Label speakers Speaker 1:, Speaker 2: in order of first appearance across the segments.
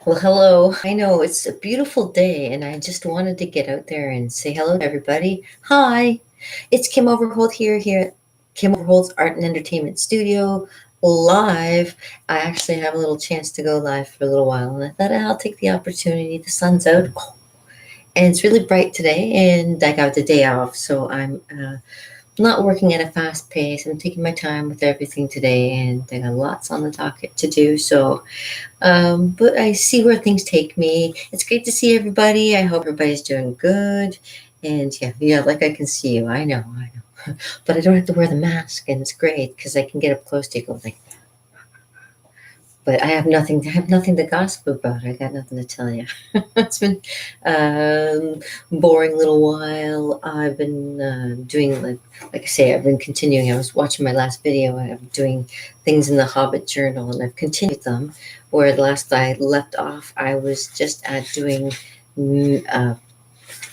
Speaker 1: Well, hello. I know it's a beautiful day, and I just wanted to get out there and say hello to everybody. Hi, it's Kim Overholt here at Kim Overholt's Art and Entertainment Studio live. I actually have a little chance to go live for a little while, and I thought I'll take the opportunity. The sun's out, and it's really bright today, and I got the day off, so I'm not working at a fast pace. I'm taking my time with everything today, and I got lots on the docket to do. But I see where things take me. It's great to see everybody. I hope everybody's doing good. And yeah, like I can see you. I know. But I don't have to wear the mask, and it's great because I can get up close to you. Go like, but I have nothing. I have nothing to gossip about. I got nothing to tell you. It's been boring little while. I've been doing like I say. I've been continuing. I was watching my last video. I'm doing things in the Hobbit Journal, and I've continued them. Where the last I left off, I was just at doing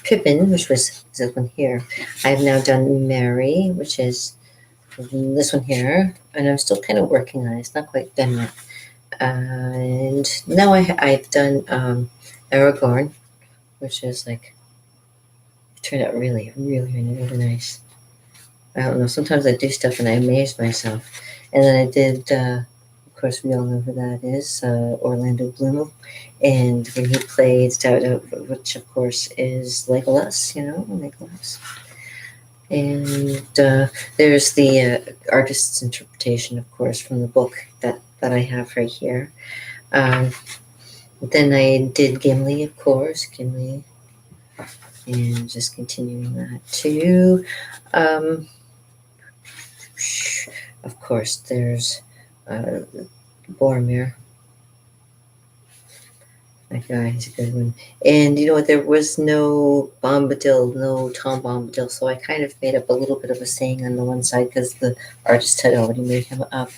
Speaker 1: Pippin, which was this one here. I've now done Mary, which is this one here, and I'm still kind of working on it. It's not quite done yet. And now I've done Aragorn, which is like it turned out really nice. I don't know. Sometimes I do stuff and I amaze myself. And then I did, of course, we all know who that is, Orlando Bloom, and when he played which of course is Legolas, Legolas. And there's the artist's interpretation, of course, from the book that I have right here. Um, then I did Gimli, of course, and just continuing that too. Um, of course, there's Boromir. That guy, he's a good one. And you know what? There was no Bombadil, no Tom Bombadil, so I kind of made up a little bit of a saying on the one side because the artist had already made him up.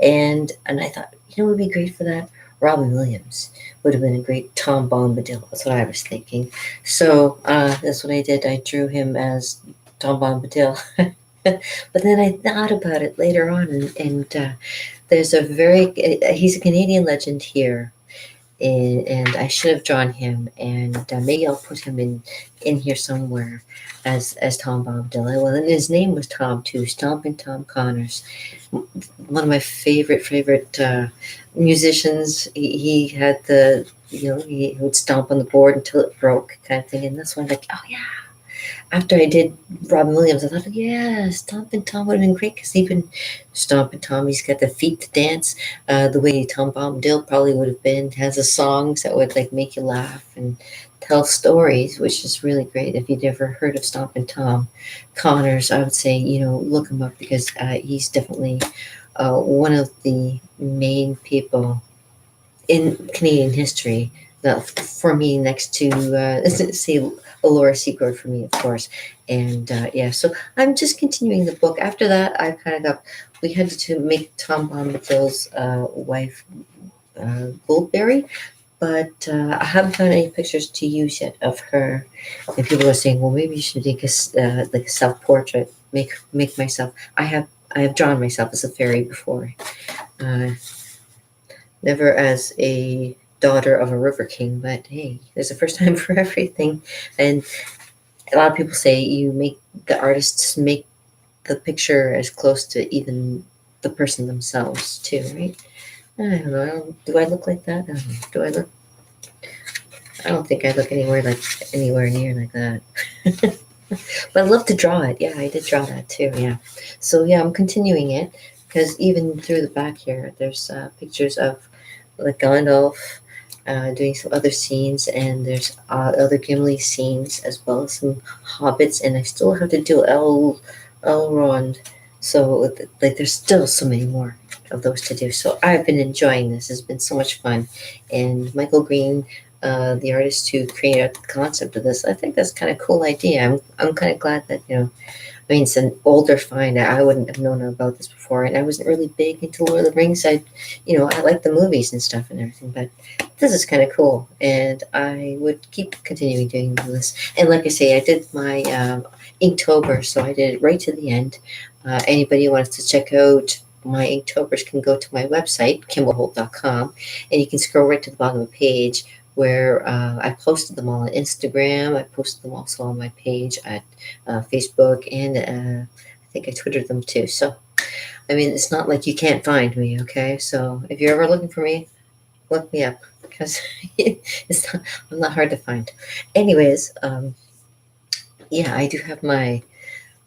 Speaker 1: And I thought, what would be great for that? Robin Williams would have been a great Tom Bombadil. That's what I was thinking. So that's what I did. I drew him as Tom Bombadil. But then I thought about it later on, and there's he's a Canadian legend here, and I should have drawn him, and maybe I'll put him in here somewhere as Tom Bombadil. Well, and his name was Tom too, Stomping Tom Connors, one of my favorite musicians. He had he would stomp on the board until it broke, kind of thing, and that's when I'm like, oh yeah. After I did Robin Williams, I thought, yeah, Stompin' Tom would have been great because even Stompin' Tom, he's got the feet to dance. The way Tom Bombadil probably would have been, has the songs that would like make you laugh and tell stories, which is really great. If you'd ever heard of Stompin' Tom Connors, I would say, look him up because he's definitely one of the main people in Canadian history. For me, next to say Laura Secord for me, of course, and so I'm just continuing the book. After that, I kind of we had to make Tom Bombadil's wife Goldberry, but I haven't found any pictures to use yet of her. And people are saying, well, maybe you should make like a self portrait, make myself. I have drawn myself as a fairy before. Never as a daughter of a river king, but hey, there's a first time for everything. And a lot of people say the artists make the picture as close to even the person themselves too, right? I don't know. Do I look like that? I don't know. Do I look? I don't think I look anywhere near like that. But I love to draw it. Yeah, I did draw that too. Yeah. So yeah, I'm continuing it because even through the back here, there's pictures of like Gandalf doing some other scenes, and there's other Gimli scenes as well as some hobbits, and I still have to do Elrond. So like, there's still so many more of those to do. So I've been enjoying this. It's been so much fun, and Michael Green. The artist who created the concept of this, I think that's kind of cool idea. I'm kind of glad that I mean, it's an older find. I wouldn't have known about this before, and I wasn't really big into Lord of the Rings. I like the movies and stuff and everything, but this is kind of cool, and I would keep continuing doing this. And like I say, I did my Inktober, so I did it right to the end. Anybody who wants to check out my Inktober's can go to my website, kimberholt.com, and you can scroll right to the bottom of the page where I posted them all on Instagram. I posted them also on my page at Facebook, and I think I Twittered them too. So, I mean, it's not like you can't find me, okay? So, if you're ever looking for me, look me up because I'm not hard to find. Anyways, yeah, I do have my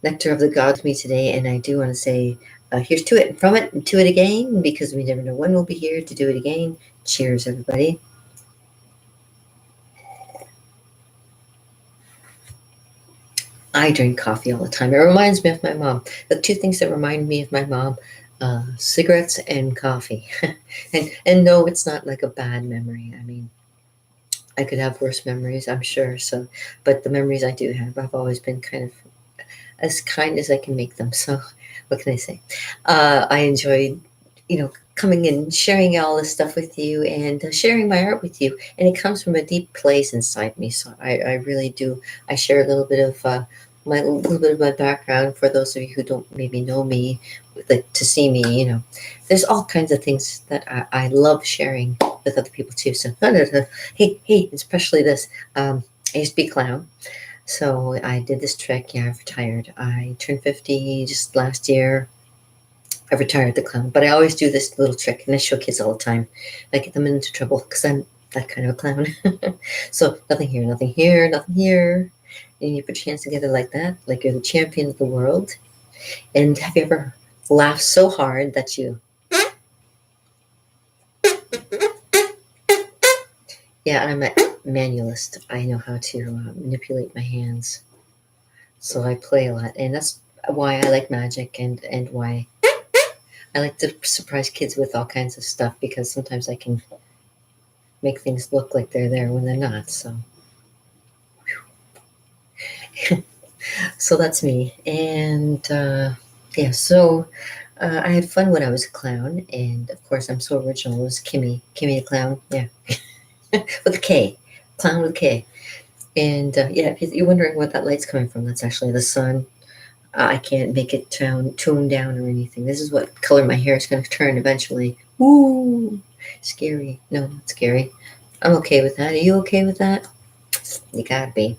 Speaker 1: Nectar of the Gods with me today, and I do want to say here's to it and from it and to it again, because we never know when we'll be here to do it again. Cheers, everybody. I drink coffee all the time. It reminds me of my mom. The two things that remind me of my mom, cigarettes and coffee. And no, it's not like a bad memory. I mean, I could have worse memories, I'm sure. So, but the memories I do have, I've always been kind of as kind as I can make them. So, what can I say? I enjoyed, coming and sharing all this stuff with you and sharing my art with you. And it comes from a deep place inside me. So I really do. I share a little bit of my background for those of you who don't maybe know me, like to see me. There's all kinds of things that I love sharing with other people too. So hey, especially this. I used to be a clown. So I did this trick. Yeah, I've retired. I turned 50 just last year. I retired the clown, but I always do this little trick, and I show kids all the time. I get them into trouble because I'm that kind of a clown. So nothing here, nothing here, nothing here. And you put your hands together like that, like you're the champion of the world. And have you ever laughed so hard that you... Yeah, I'm a manualist. I know how to manipulate my hands. So I play a lot, and that's why I like magic, and why I like to surprise kids with all kinds of stuff, because sometimes I can make things look like they're there when they're not. So, so that's me. And yeah, so I had fun when I was a clown, and of course I'm so original. It was Kimmy the clown. Yeah, with a K, clown with a K. And yeah, if you're wondering what that light's coming from, that's actually the sun. I can't make it tone down or anything. This is what color my hair is going to turn eventually. Ooh, scary. No, not scary. I'm okay with that. Are you okay with that? You gotta be.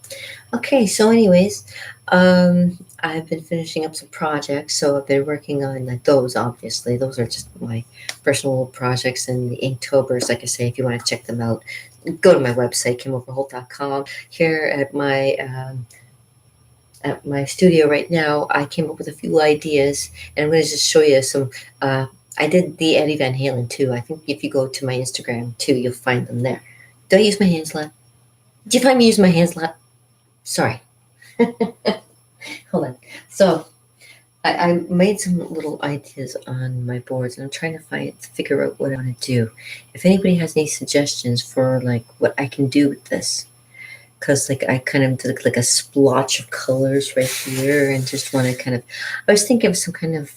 Speaker 1: Okay, so anyways, I've been finishing up some projects. So I've been working on like those, obviously. Those are just my personal projects, and the Inktober's, like I say, if you want to check them out, go to my website, KimOverholt.com. Here at my studio right now, I came up with a few ideas, and I'm going to just show you some. I did the Eddie Van Halen too. I think if you go to my Instagram too, you'll find them there. Do I use my hands a lot? Do you find me using my hands a lot? Sorry. Hold on. So I made some little ideas on my boards, and I'm trying to figure out what I want to do. If anybody has any suggestions for like what I can do with this, because like I kind of did like a splotch of colors right here, and just want to kind of, I was thinking of some kind of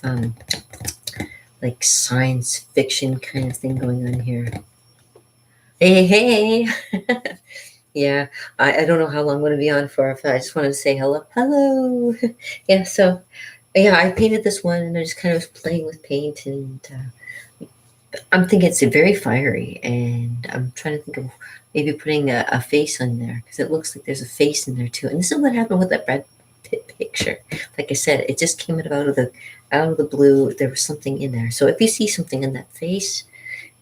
Speaker 1: like science fiction kind of thing going on here. Hey. Yeah, I don't know how long I'm going to be on for. If I just wanted to say hello. Yeah, so yeah, I painted this one, and I just kind of was playing with paint, and I'm thinking it's very fiery, and I'm trying to think of maybe putting a face on there, because it looks like there's a face in there too. And this is what happened with that Brad Pitt picture. Like I said, it just came out of the blue. There was something in there. So if you see something in that face,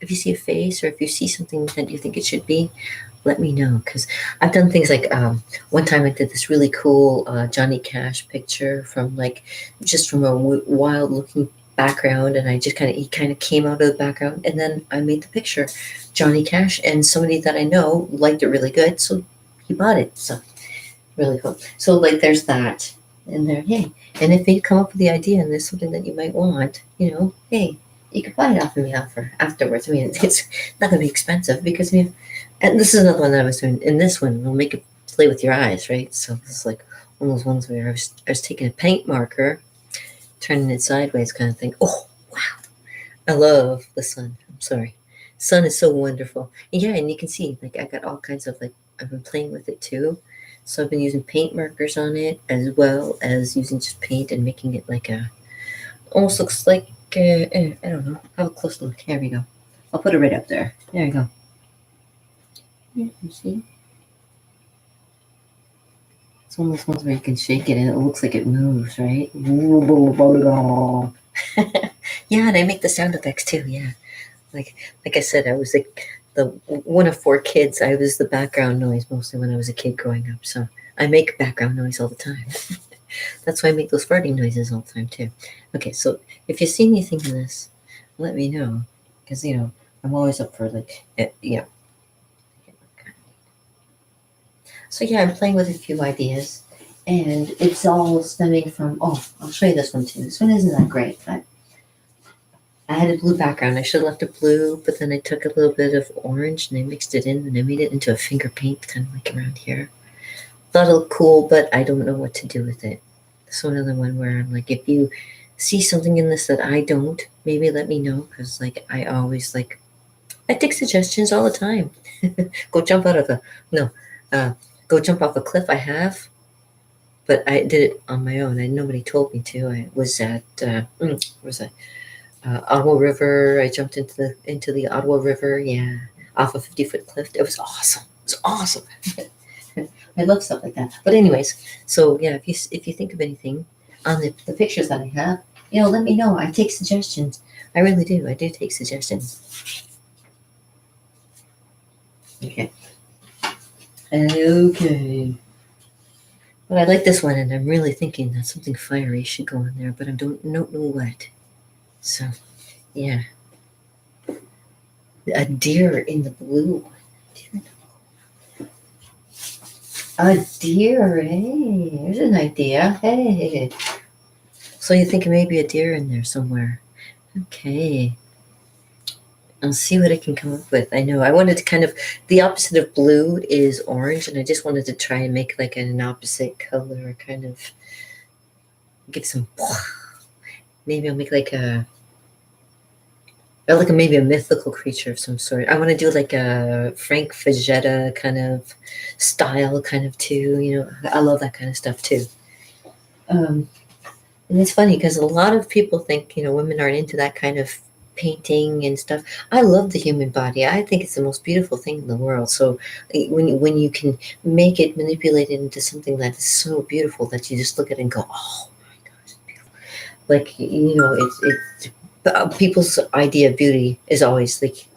Speaker 1: if you see a face, or if you see something that you think it should be, let me know, because I've done things like one time I did this really cool Johnny Cash picture from from a wild looking background, and he kind of came out of the background, and then I made the picture Johnny Cash, and somebody that I know liked it really good, so he bought it. So really cool. So like there's that in there. Hey, and if you come up with the idea and there's something that you might want, hey, you can buy it off of me afterwards. I mean, it's not going to be expensive, because and this is another one that I was doing. In this one, it'll make it play with your eyes, right? So this is like one of those ones where I was taking a paint marker, turning it sideways kind of thing. Oh, wow. I love the sun. I'm sorry. Sun is so wonderful. And yeah, and you can see, like, I got all kinds of, like, I've been playing with it too. So I've been using paint markers on it, as well as using just paint and making it like almost looks like I don't know. Have a close look. Here we go. I'll put it right up there. There you go. Yeah, you see? It's one of those ones where you can shake it and it looks like it moves, right? Yeah, and I make the sound effects too. Yeah, like I said, I was like the one of four kids. I was the background noise mostly when I was a kid growing up. So I make background noise all the time. That's why I make those farting noises all the time too. Okay, so if you see anything in this, let me know, because I'm always up for like yeah. So yeah, I'm playing with a few ideas, and it's all stemming from. Oh, I'll show you this one too. This one isn't that great, but I had a blue background. I should have left it blue, but then I took a little bit of orange and I mixed it in and I made it into a finger paint, kind of like around here. Thought it looked cool, but I don't know what to do with it. So another one where I'm like, if you see something in this that I don't, maybe let me know, because like I always like I take suggestions all the time. Go jump out of a no, uh, go jump off a cliff. I have, but I did it on my own. Nobody told me to. I was at where was I? Ottawa River. I jumped into the Ottawa River. Yeah, off a 50-foot cliff. It was awesome. It was awesome. I love stuff like that. But anyways, so yeah, if you think of anything on the pictures that I have, let me know. I take suggestions. I really do. I do take suggestions. Okay. Okay. But I like this one, and I'm really thinking that something fiery should go in there, but I don't know what. So, yeah. A deer in the blue. A deer, hey, there's an idea. Hey. So you think maybe a deer in there somewhere. Okay. I'll see what I can come up with. I know I wanted to kind of, the opposite of blue is orange, and I just wanted to try and make like an opposite color, kind of give some, maybe I'll make like maybe a mythical creature of some sort. I want to do like a Frank Fajetta kind of style, kind of too. I love that kind of stuff too. And it's funny because a lot of people think women aren't into that kind of painting and stuff. I love the human body. I think it's the most beautiful thing in the world. So when you can make it, manipulate it into something that is so beautiful that you just look at it and go, oh my gosh, it's beautiful. Like it's people's idea of beauty is always like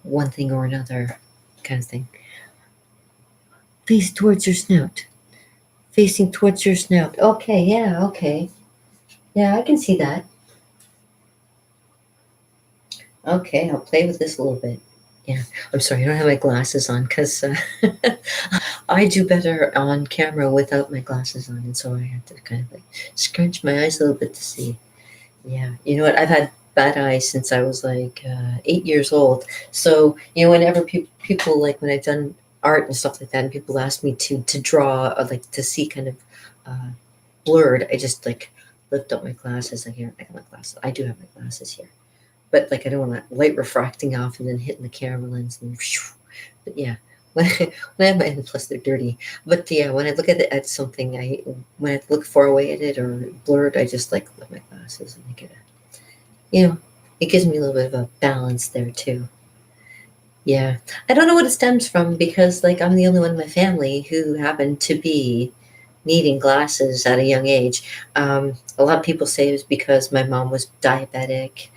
Speaker 1: one thing or another kind of thing. Face towards your snout. Facing towards your snout. Okay, yeah, okay. Yeah, I can see that. Okay, I'll play with this a little bit. Yeah, I'm sorry, I don't have my glasses on because I do better on camera without my glasses on, and so I have to kind of like scrunch my eyes a little bit to see. Yeah, you know what? I've had bad eyes since I was like 8 years old. So whenever people like when I've done art and stuff like that, and people ask me to draw or like to see kind of uh, blurred, I just like lift up my glasses. Like here, I got my glasses. I do have my glasses here, but like I don't want that light refracting off and then hitting the camera lens and whew. But yeah. When I have my, and plus they're dirty. But yeah, when I look at something, when I look far away at it or blurred, I just like lift my glasses and I get it gives me a little bit of a balance there too. Yeah, I don't know what it stems from because like I'm the only one in my family who happened to be needing glasses at a young age. A lot of people say it was because my mom was diabetic.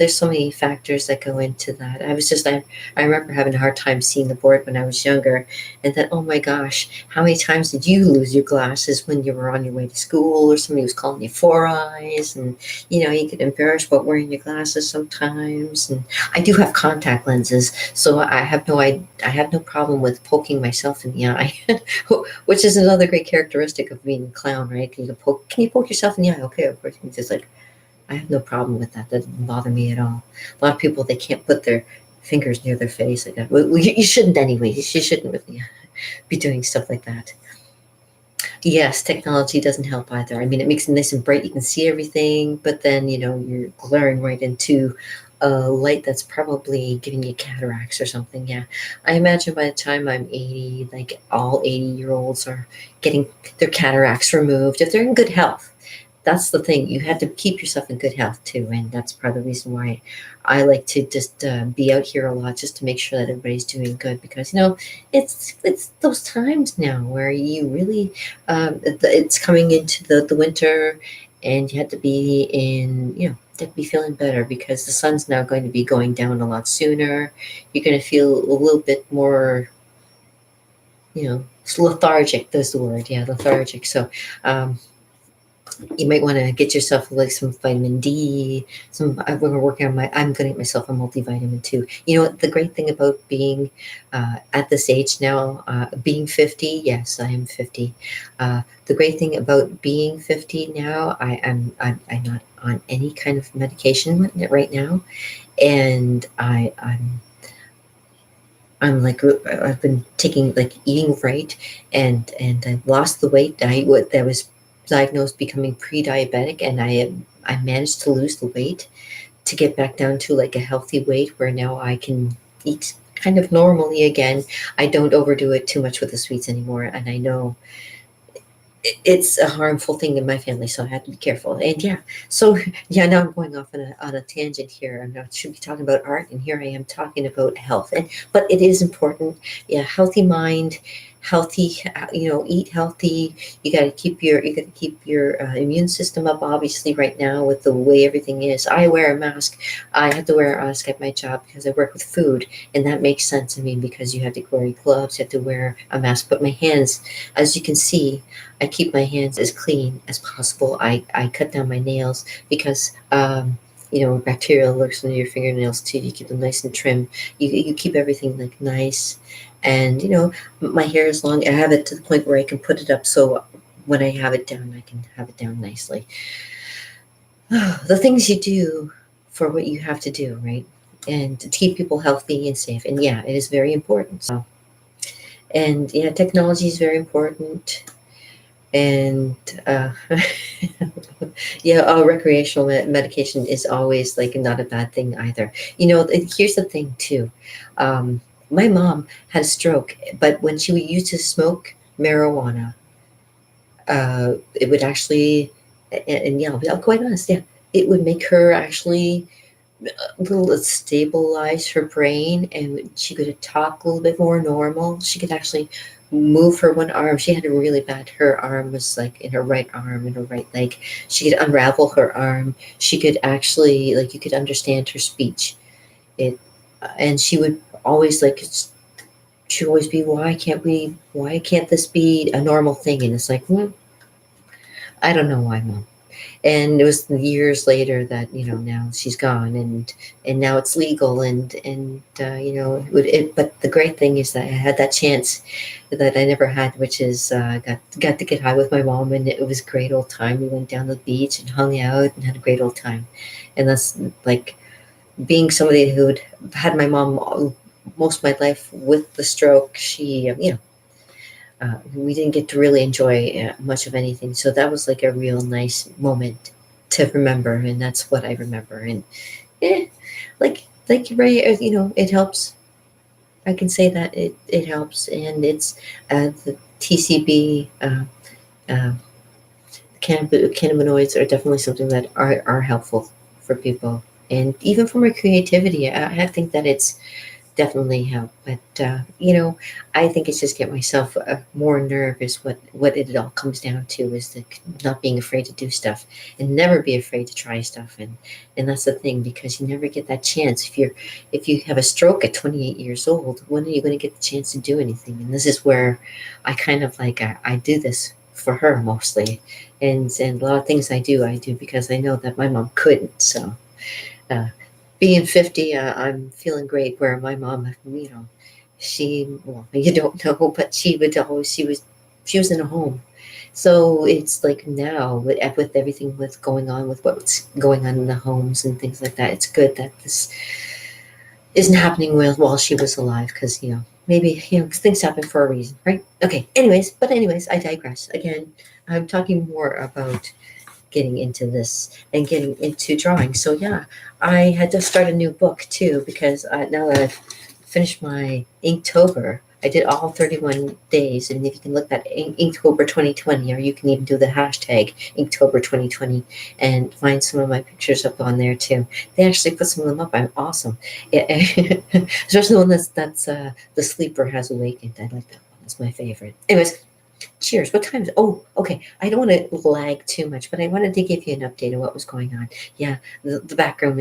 Speaker 1: There's so many factors that go into that. I remember having a hard time seeing the board when I was younger, and then oh my gosh, how many times did you lose your glasses when you were on your way to school, or somebody was calling you four eyes, and you get embarrassed about wearing your glasses sometimes. And I do have contact lenses, so I have no problem with poking myself in the eye, which is another great characteristic of being a clown, right? Can you poke yourself in the eye? Okay, of course. You just like I have no problem with that. That doesn't bother me at all. A lot of people, they can't put their fingers near their face like that. Well, you shouldn't anyway. You shouldn't really be doing stuff like that. Yes, technology doesn't help either. I mean, it makes it nice and bright. You can see everything, but then, you're glaring right into a light that's probably giving you cataracts or something. Yeah. I imagine by the time I'm 80, like all 80-year-olds are getting their cataracts removed if they're in good health. that's the thing. You have to keep yourself in good health too, and that's part of the reason why I like to just be out here a lot, just to make sure that everybody's doing good. Because it's those times now where you really it's coming into the winter, and you have to be in to be feeling better because the sun's now going to be going down a lot sooner. You're going to feel a little bit more, lethargic. That's the word. Yeah, lethargic. So. You might want to get yourself like some vitamin D. I'm going to work on I'm going to get myself a multivitamin too. You know what? The great thing about being at this age now, being 50, yes, I am 50. The great thing about being 50 now, I'm not on any kind of medication right now. And I'm like I've been taking like eating right, and I lost the weight. That was diagnosed becoming pre-diabetic, and I managed to lose the weight to get back down to like a healthy weight where now I can eat kind of normally again. I don't overdo it too much with the sweets anymore, and I know it's a harmful thing in my family, so I have to be careful. And yeah, so yeah, now I'm going off on a tangent here. I should be talking about art, and here I am talking about health. And but it is important. Yeah, healthy mind, healthy. Eat healthy. You got to keep your immune system up. Obviously, right now with the way everything is, I wear a mask. I have to wear a mask at my job because I work with food, and that makes sense. I mean, because you have to wear gloves, you have to wear a mask. But my hands, as you can see, I keep my hands as clean as possible. I cut down my nails because bacteria lurks under your fingernails too. You keep them nice and trim. You keep everything like nice, and my hair is long. I have it to the point where I can put it up, so when I have it down, I can have it down nicely. The things you do for what you have to do, right? And to keep people healthy and safe. And yeah, it is very important. And yeah, technology is very important. And yeah, recreational medication is always like not a bad thing either. Here's the thing too. My mom had a stroke, but when she used to smoke marijuana, it would actually, and yeah, I'll be quite honest, yeah, it would make her actually little stabilize her brain, and she could talk a little bit more normal. She could actually move her one arm. She had a really bad, her arm was like in her right arm and her right leg. She could unravel her arm. She could actually, like, you could understand her speech. And she would always like, she'd always be, why can't this be a normal thing? And it's like, well, I don't know why, Mom. And it was years later that now she's gone, and now it's legal, but the great thing is that I had that chance that I never had, which is got to get high with my mom, and it was a great old time. We went down to the beach and hung out and had a great old time. And that's like being somebody who'd had my mom most of my life with the stroke. She we didn't get to really enjoy much of anything. So that was like a real nice moment to remember, and that's what I remember. And like Ray, it helps. I can say that it helps, and it's the TCB. Uh, Cannabinoids are definitely something that are helpful for people, and even for my creativity. I think that it's definitely help. But I think it's just get myself more nervous. What it all comes down to is the not being afraid to do stuff, and never be afraid to try stuff. And that's the thing, because you never get that chance. If you have a stroke at 28 years old, when are you going to get the chance to do anything? And this is where I kind of like I do this for her mostly, and a lot of things I do because I know that my mom couldn't. So. Uh, Being 50, I'm feeling great. Where my mom, well, you don't know, but she was in a home. So it's like now with everything that's going on, with what's going on in the homes and things like that, it's good that this isn't happening while she was alive, because maybe 'cause things happen for a reason, right? Okay. Anyways, I digress. Again, I'm talking more about getting into this and getting into drawing. So yeah, I had to start a new book too, because now that I've finished my Inktober, I did all 31 days, and if you can look at Inktober 2020, or you can even do the hashtag Inktober 2020 and find some of my pictures up on there too. They actually put some of them up. I'm awesome. Especially the one that's the sleeper has awakened. I like that one. That's my favorite. Anyways, cheers. What time is it? Oh, okay. I don't want to lag too much, but I wanted to give you an update of what was going on. Yeah, the background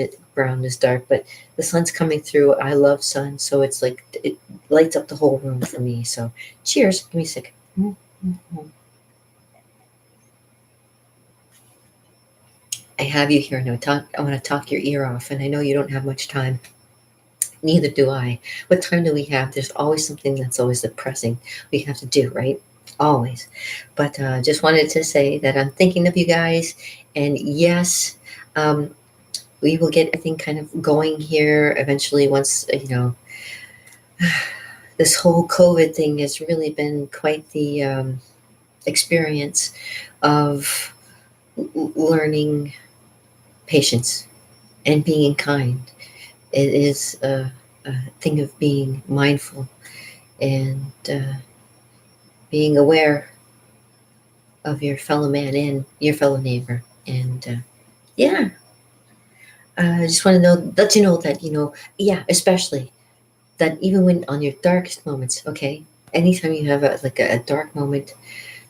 Speaker 1: is dark, but the sun's coming through. I love sun, so it's like it lights up the whole room for me. So cheers. Give me a sec. I have you here now. I want to talk your ear off, and I know you don't have much time. Neither do I. What time do we have? There's always something that's always pressing we have to do, right? Always. But just wanted to say that I'm thinking of you guys. And yes, um, we will get everything kind of going here eventually once, this whole COVID thing has really been quite the experience of learning patience and being kind. It is a thing of being mindful and being aware of your fellow man and your fellow neighbor. And yeah, I just want to let you know that, yeah, especially that even when on your darkest moments, okay, anytime you have a dark moment,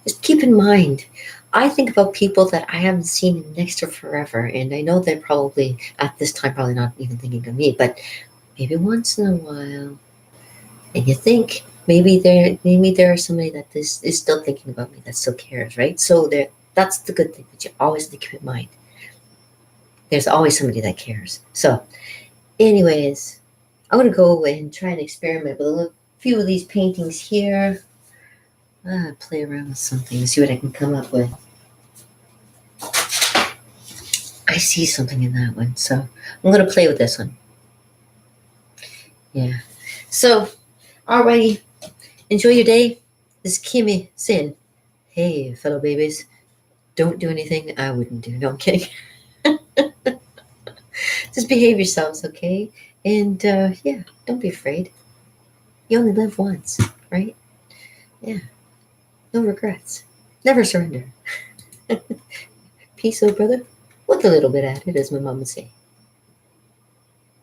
Speaker 1: just keep in mind, I think about people that I haven't seen next to forever. And I know they're probably at this time, probably not even thinking of me, but maybe once in a while. And you think maybe there are somebody that is still thinking about me, that still cares, right? So that's the good thing that you always have to keep in mind. There's always somebody that cares. So, anyways, I'm gonna go and try and experiment with a few of these paintings here. Play around with something, see what I can come up with. I see something in that one, so I'm gonna play with this one. Yeah. So, alrighty, enjoy your day. This is Kimmy Sin. Hey, fellow babies. Don't do anything I wouldn't do. No, I'm kidding. Just behave yourselves, okay? And yeah, don't be afraid. You only live once, right? Yeah, no regrets. Never surrender. Peace, oh brother. With a little bit added, as my mom would say.